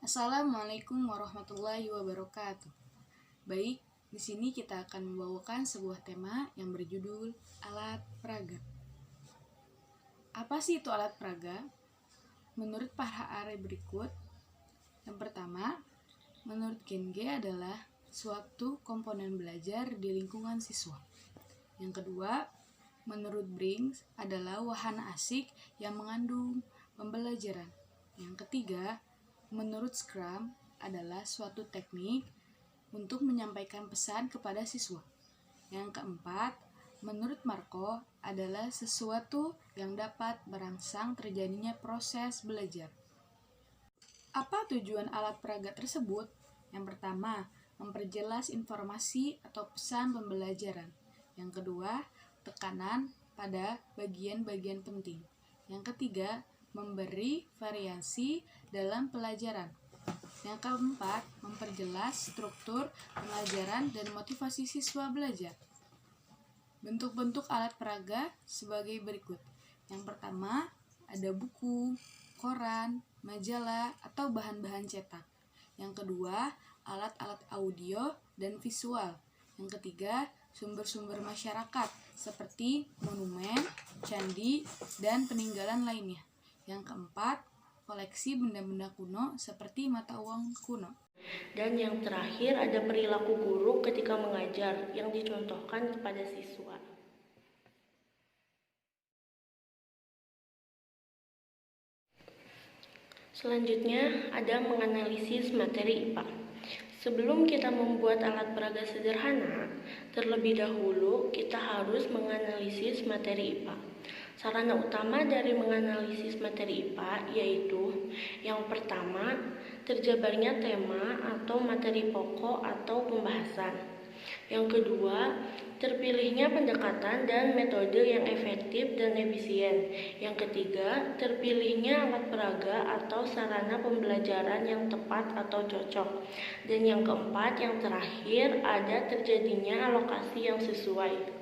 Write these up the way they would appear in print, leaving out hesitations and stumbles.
Assalamualaikum warahmatullahi wabarakatuh. Baik, di sini kita akan membawakan sebuah tema yang berjudul alat peraga. Apa sih itu alat peraga? Menurut para ahli berikut, yang pertama, menurut Genge adalah suatu komponen belajar di lingkungan siswa. Yang kedua, menurut Brinks adalah wahana asik yang mengandung pembelajaran. Yang ketiga, menurut Scrum adalah suatu teknik untuk menyampaikan pesan kepada siswa. Yang keempat, menurut Marco adalah sesuatu yang dapat merangsang terjadinya proses belajar. Apa tujuan alat peraga tersebut? Yang pertama, memperjelas informasi atau pesan pembelajaran. Yang kedua, tekanan pada bagian-bagian penting. Yang ketiga, memberi variasi dalam pelajaran. Yang keempat, memperjelas struktur pelajaran dan motivasi siswa belajar. Bentuk-bentuk alat peraga sebagai berikut. Yang pertama, ada buku, koran, majalah, atau bahan-bahan cetak. Yang kedua, alat-alat audio dan visual. Yang ketiga, sumber-sumber masyarakat seperti monumen, candi, dan peninggalan lainnya. Yang keempat, koleksi benda-benda kuno seperti mata uang kuno. Dan yang terakhir ada perilaku guru ketika mengajar yang dicontohkan kepada siswa. Selanjutnya ada menganalisis materi IPA. Sebelum kita membuat alat peraga sederhana, terlebih dahulu kita harus menganalisis materi IPA. Sarana utama dari menganalisis materi IPA yaitu yang pertama, terjabarnya tema atau materi pokok atau pembahasan. Yang kedua, terpilihnya pendekatan dan metode yang efektif dan efisien. Yang ketiga, terpilihnya alat peraga atau sarana pembelajaran yang tepat atau cocok. Dan yang keempat, yang terakhir, ada terjadinya alokasi yang sesuai.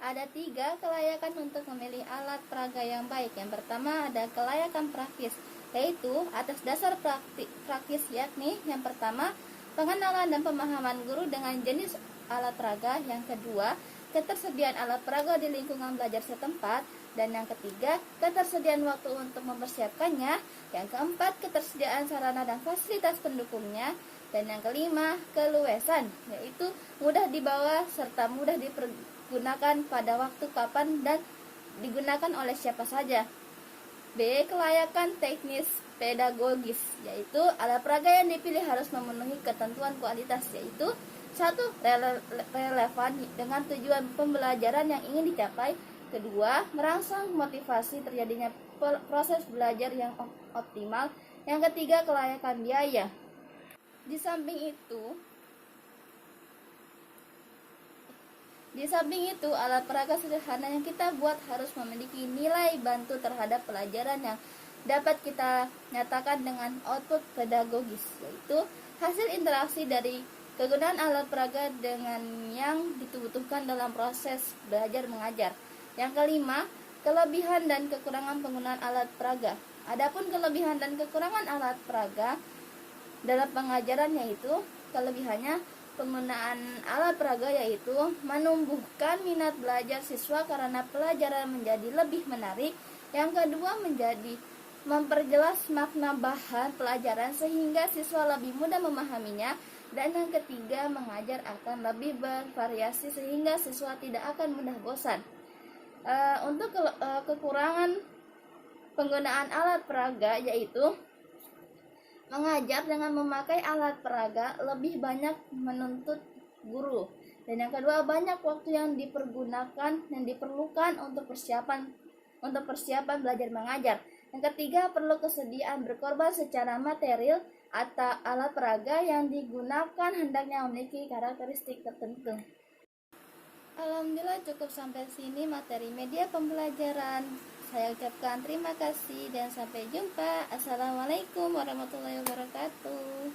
Ada 3 kelayakan untuk memilih alat peraga yang baik. Yang pertama ada kelayakan praktis, yaitu atas dasar praktis, yakni yang pertama pengenalan dan pemahaman guru dengan jenis alat peraga. Yang kedua, ketersediaan alat peraga di lingkungan belajar setempat. Dan yang ketiga, ketersediaan waktu untuk mempersiapkannya. Yang keempat, ketersediaan sarana dan fasilitas pendukungnya. Dan yang kelima, keluasan, yaitu mudah dibawa serta mudah digunakan pada waktu kapan dan digunakan oleh siapa saja. B. Kelayakan teknis pedagogis, yaitu alat peraga yang dipilih harus memenuhi ketentuan kualitas, yaitu 1. Relevan dengan tujuan pembelajaran yang ingin dicapai. Kedua, merangsang motivasi terjadinya proses belajar yang optimal. Yang ketiga, kelayakan biaya. Di samping itu, alat peraga sederhana yang kita buat harus memiliki nilai bantu terhadap pelajaran yang dapat kita nyatakan dengan output pedagogis, yaitu hasil interaksi dari kegunaan alat peraga dengan yang dibutuhkan dalam proses belajar mengajar. Yang kelima, kelebihan dan kekurangan penggunaan alat peraga. Adapun kelebihan dan kekurangan alat peraga dalam pengajaran yaitu kelebihannya penggunaan alat peraga yaitu menumbuhkan minat belajar siswa karena pelajaran menjadi lebih menarik. Yang kedua, menjadi memperjelas makna bahan pelajaran sehingga siswa lebih mudah memahaminya. Dan yang ketiga, mengajar akan lebih bervariasi sehingga siswa tidak akan mudah bosan. Untuk kekurangan penggunaan alat peraga yaitu mengajar dengan memakai alat peraga lebih banyak menuntut guru. Dan yang kedua, banyak waktu yang diperlukan untuk persiapan belajar mengajar. Yang ketiga, perlu kesediaan berkorban secara material atau alat peraga yang digunakan hendaknya memiliki karakteristik tertentu. Alhamdulillah, cukup sampai sini materi media pembelajaran. Saya ucapkan terima kasih dan sampai jumpa. Assalamualaikum warahmatullahi wabarakatuh.